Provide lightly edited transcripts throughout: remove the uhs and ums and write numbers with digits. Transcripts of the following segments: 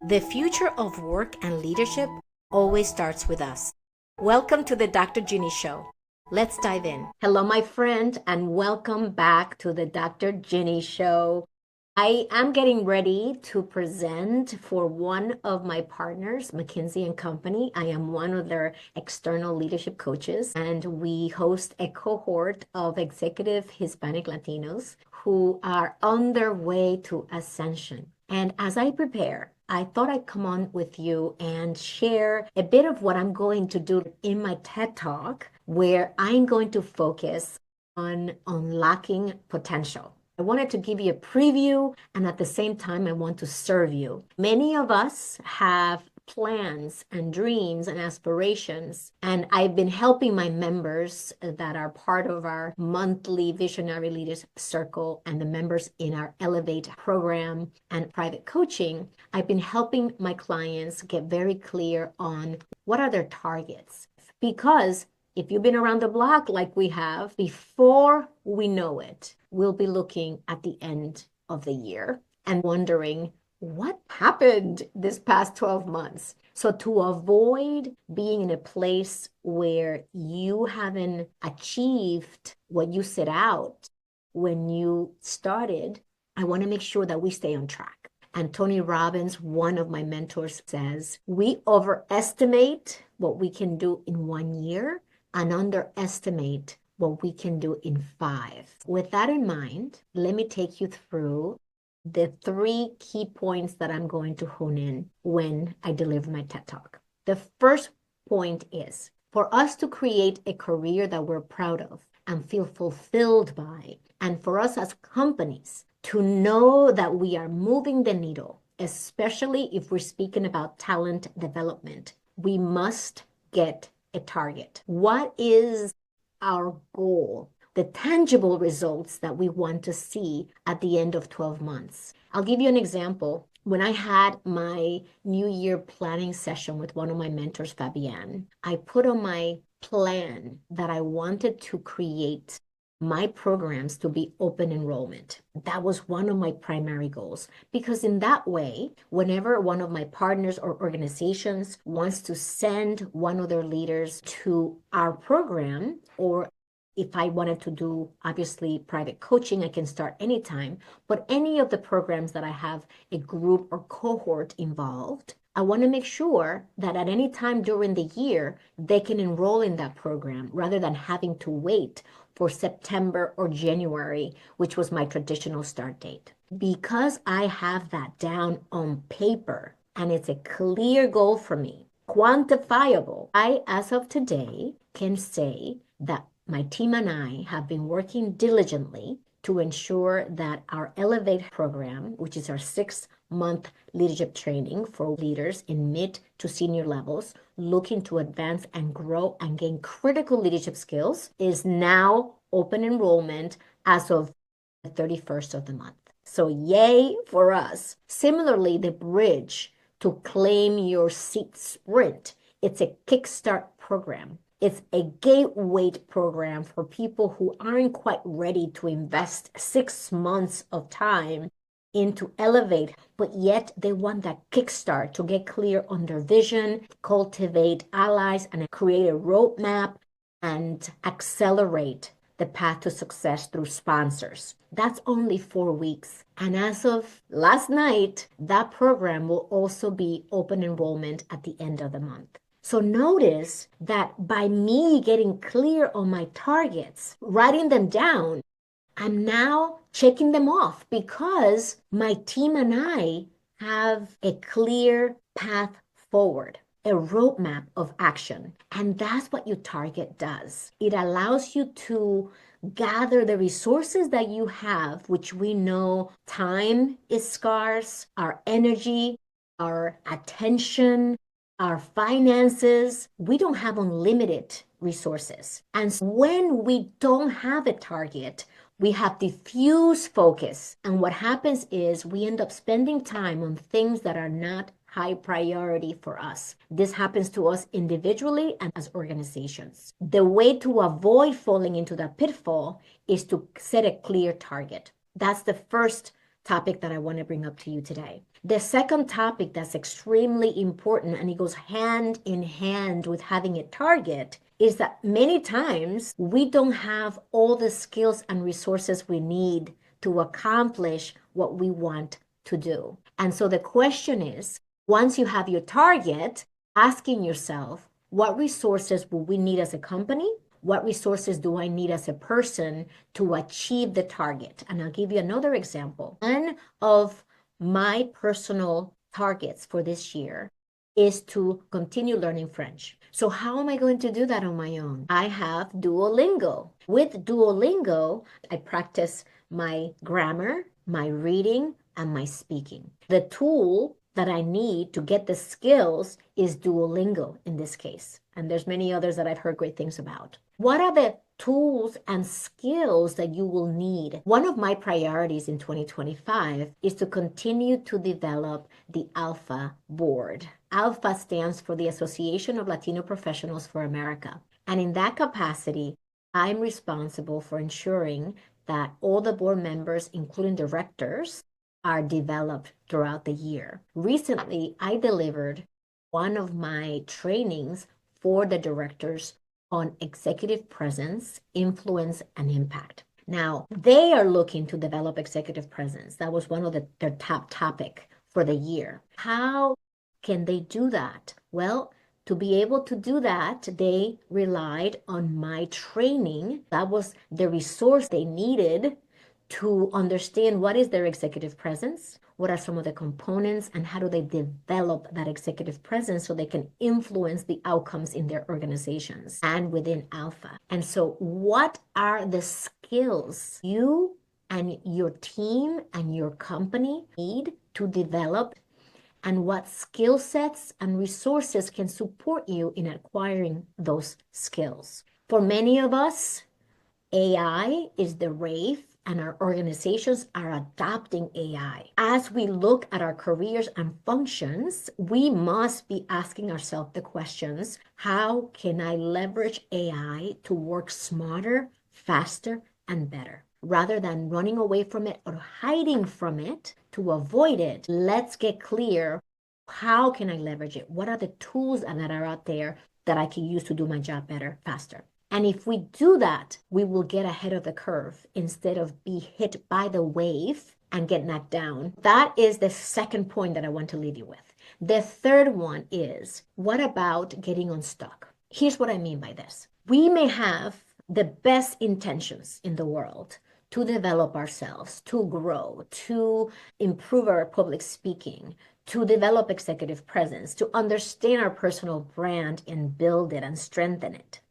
The future of work and leadership always starts with us. Welcome to the Dr. Ginny Show. Let's dive in. Hello, my friend, and welcome back to the Dr. Ginny Show. I am getting ready to present for one of my partners, McKinsey & Company. I am one of their external leadership coaches, and we host a cohort of executive Hispanic Latinos who are on their way to ascension. And as I prepare, I thought I'd come on with you and share a bit of what I'm going to do in my TED Talk, where I'm going to focus on unlocking potential. I wanted to give you a preview, and at the same time, I want to serve you. Many of us have plans and dreams and aspirations, and I've been helping my members that are part of our monthly Visionary Leaders Circle and the members in our Elevate program and private coaching. I've been helping my clients get very clear on what are their targets, because if you've been around the block like we have, before we know it, we'll be looking at the end of the year and wondering what happened this past 12 months. So to avoid being in a place where you haven't achieved what you set out when you started, I want to make sure that we stay on track. And Tony Robbins, one of my mentors, says, we overestimate what we can do in 1 year and underestimate what we can do in 5. With that in mind, let me take you through the 3 key points that I'm going to hone in when I deliver my TED Talk. The first point is for us to create a career that we're proud of and feel fulfilled by, and for us as companies to know that we are moving the needle, especially if we're speaking about talent development, we must get a target. What is our goal? The tangible results that we want to see at the end of 12 months. I'll give you an example. When I had my New Year planning session with one of my mentors, Fabienne, I put on my plan that I wanted to create my programs to be open enrollment. That was one of my primary goals, because in that way, whenever one of my partners or organizations wants to send one of their leaders to our program, or if I wanted to do, obviously, private coaching, I can start anytime. But any of the programs that I have a group or cohort involved, I want to make sure that at any time during the year, they can enroll in that program rather than having to wait for September or January, which was my traditional start date. Because I have that down on paper and it's a clear goal for me, quantifiable, I, as of today, can say that my team and I have been working diligently to ensure that our Elevate program, which is our 6-month leadership training for leaders in mid to senior levels, looking to advance and grow and gain critical leadership skills, is now open enrollment as of the 31st of the month. So yay for us. Similarly, the bridge to claim your seat sprint, it's a kickstart program. It's a gateway program for people who aren't quite ready to invest 6 months of time into Elevate, but yet they want that kickstart to get clear on their vision, cultivate allies, and create a roadmap and accelerate the path to success through sponsors. That's only 4 weeks. And as of last night, that program will also be open enrollment at the end of the month. So notice that by me getting clear on my targets, writing them down, I'm now checking them off because my team and I have a clear path forward, a roadmap of action. And that's what your target does. It allows you to gather the resources that you have, which we know time is scarce, our energy, our attention, our finances, we don't have unlimited resources. And when we don't have a target, we have diffuse focus. And what happens is we end up spending time on things that are not high priority for us. This happens to us individually and as organizations. The way to avoid falling into that pitfall is to set a clear target. That's the first topic that I want to bring up to you today. The second topic that's extremely important, and it goes hand in hand with having a target, is that many times we don't have all the skills and resources we need to accomplish what we want to do. And so the question is, once you have your target, asking yourself, what resources will we need as a company? What resources do I need as a person to achieve the target? And I'll give you another example. One of my personal targets for this year is to continue learning French. So how am I going to do that on my own? I have Duolingo. With Duolingo, I practice my grammar, my reading, and my speaking. The tool that I need to get the skills is Duolingo in this case. And there's many others that I've heard great things about. What are the tools and skills that you will need? One of my priorities in 2025 is to continue to develop the Alpha board. Alpha stands for the Association of Latino Professionals for America. And in that capacity, I'm responsible for ensuring that all the board members, including directors, are developed throughout the year. Recently, I delivered one of my trainings for the directors on executive presence, influence, and impact. Now, they are looking to develop executive presence. That was one of their top topic for the year. How can they do that? Well, to be able to do that, they relied on my training. That was the resource they needed to understand what is their executive presence, what are some of the components, and how do they develop that executive presence so they can influence the outcomes in their organizations and within Alpha. And so what are the skills you and your team and your company need to develop, and what skill sets and resources can support you in acquiring those skills? For many of us, AI is the rave, and our organizations are adopting AI. As we look at our careers and functions, we must be asking ourselves the questions, how can I leverage AI to work smarter, faster, and better? Rather than running away from it or hiding from it to avoid it, let's get clear, how can I leverage it? What are the tools that are out there that I can use to do my job better, faster? And if we do that, we will get ahead of the curve instead of be hit by the wave and get knocked down. That is the second point that I want to leave you with. The third one is, what about getting unstuck? Here's what I mean by this. We may have the best intentions in the world to develop ourselves, to grow, to improve our public speaking, to develop executive presence, to understand our personal brand and build it and strengthen it.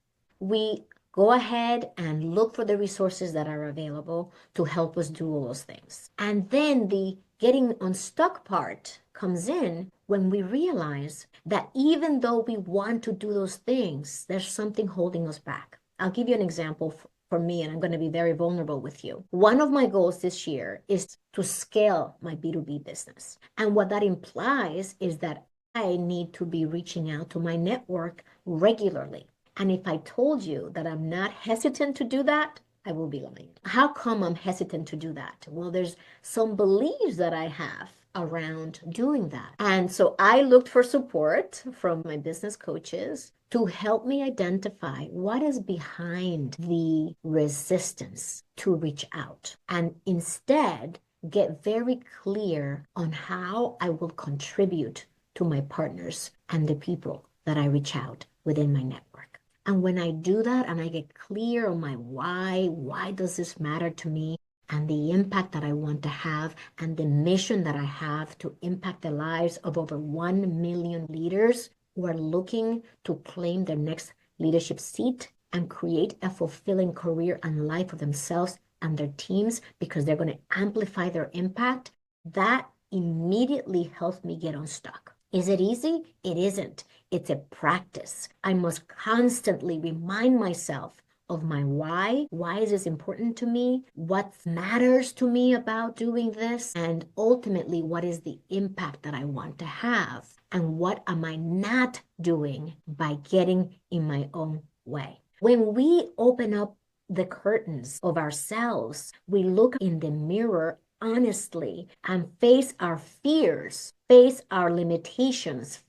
We go ahead and look for the resources that are available to help us do all those things. And then the getting unstuck part comes in when we realize that even though we want to do those things, there's something holding us back. I'll give you an example for me, and I'm going to be very vulnerable with you. One of my goals this year is to scale my B2B business. And what that implies is that I need to be reaching out to my network regularly. And if I told you that I'm not hesitant to do that, I will be lying. How come I'm hesitant to do that? Well, there's some beliefs that I have around doing that. And so I looked for support from my business coaches to help me identify what is behind the resistance to reach out, and instead get very clear on how I will contribute to my partners and the people that I reach out within my network. And when I do that and I get clear on my why does this matter to me, and the impact that I want to have, and the mission that I have to impact the lives of over 1 million leaders who are looking to claim their next leadership seat and create a fulfilling career and life for themselves and their teams because they're going to amplify their impact, that immediately helps me get unstuck. Is it easy? It isn't. It's a practice. I must constantly remind myself of my why. Why is this important to me? What matters to me about doing this? And ultimately, what is the impact that I want to have? And what am I not doing by getting in my own way? When we open up the curtains of ourselves, we look in the mirror honestly and face our fears, face our limitations,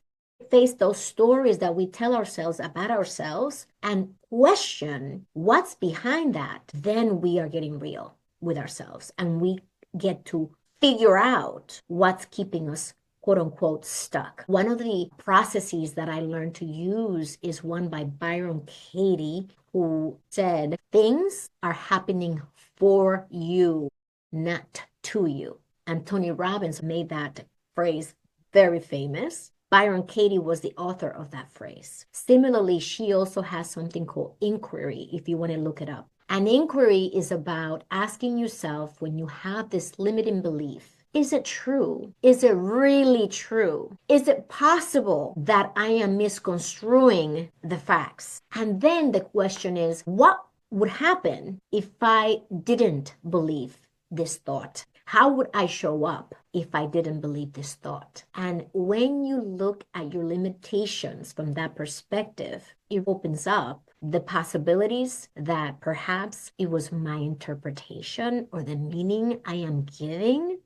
face those stories that we tell ourselves about ourselves and question what's behind that, then we are getting real with ourselves and we get to figure out what's keeping us quote unquote stuck. One of the processes that I learned to use is one by Byron Katie, who said, things are happening for you, not to you. And Tony Robbins made that phrase very famous. Byron Katie was the author of that phrase. Similarly, she also has something called inquiry, if you want to look it up. An inquiry is about asking yourself when you have this limiting belief, is it true? Is it really true? Is it possible that I am misconstruing the facts? And then the question is, what would happen if I didn't believe this thought? How would I show up if I didn't believe this thought? And when you look at your limitations from that perspective, it opens up the possibilities that perhaps it was my interpretation or the meaning I am giving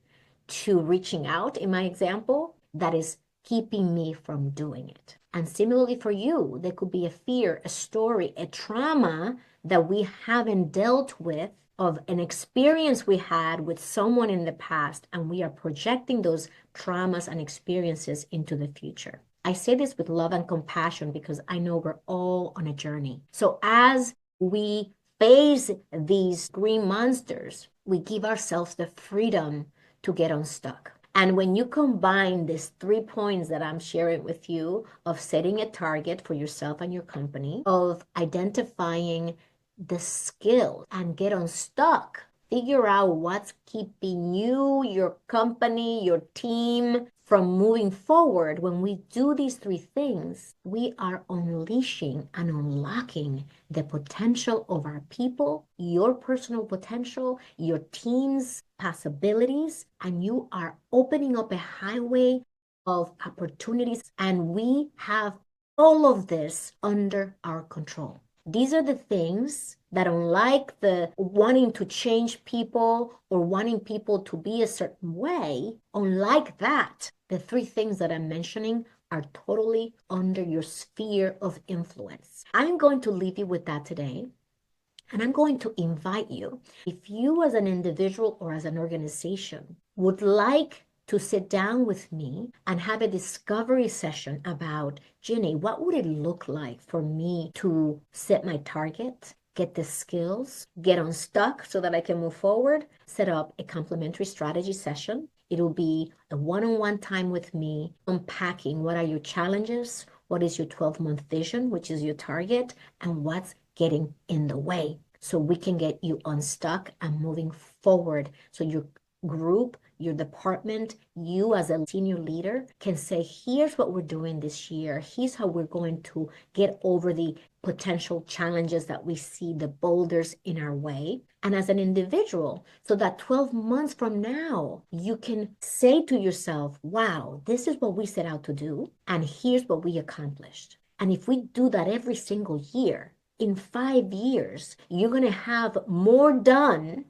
to reaching out in my example that is keeping me from doing it. And similarly for you, there could be a fear, a story, a trauma that we haven't dealt with of an experience we had with someone in the past, and we are projecting those traumas and experiences into the future. I say this with love and compassion because I know we're all on a journey. So as we face these green monsters, we give ourselves the freedom to get unstuck. And when you combine these 3 points that I'm sharing with you of setting a target for yourself and your company, of identifying the skill and get unstuck, figure out what's keeping you, your company, your team from moving forward. When we do these 3 things, we are unleashing and unlocking the potential of our people, your personal potential, your team's possibilities, and you are opening up a highway of opportunities. And we have all of this under our control. These are the things that, unlike the wanting to change people or wanting people to be a certain way, unlike that, the 3 things that I'm mentioning are totally under your sphere of influence. I'm going to leave you with that today. And I'm going to invite you, if you as an individual or as an organization would like to sit down with me and have a discovery session about, Ginny, what would it look like for me to set my target, get the skills, get unstuck so that I can move forward, set up a complementary strategy session. It'll be a one-on-one time with me, unpacking what are your challenges, what is your 12-month vision, which is your target, and what's getting in the way, so we can get you unstuck and moving forward. So your group, your department, you as a senior leader can say, here's what we're doing this year. Here's how we're going to get over the potential challenges that we see, the boulders in our way. And as an individual, so that 12 months from now, you can say to yourself, wow, this is what we set out to do, and here's what we accomplished. And if we do that every single year, in 5 years, you're going to have more done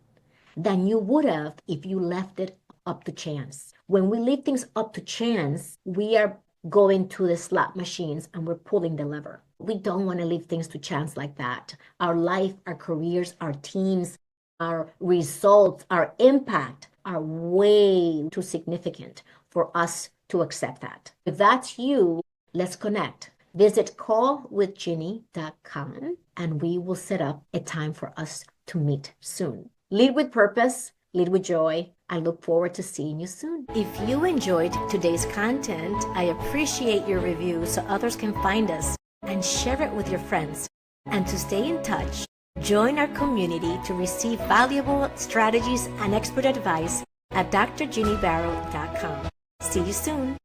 than you would have if you left it up to chance. When we leave things up to chance, we are going to the slot machines and we're pulling the lever. We don't want to leave things to chance like that. Our life, our careers, our teams, our results, our impact are way too significant for us to accept that. If that's you, let's connect. Visit callwithginny.com and we will set up a time for us to meet soon. Lead with purpose, lead with joy. I look forward to seeing you soon. If you enjoyed today's content, I appreciate your review so others can find us, and share it with your friends. And to stay in touch, join our community to receive valuable strategies and expert advice at drginnybarrow.com. See you soon.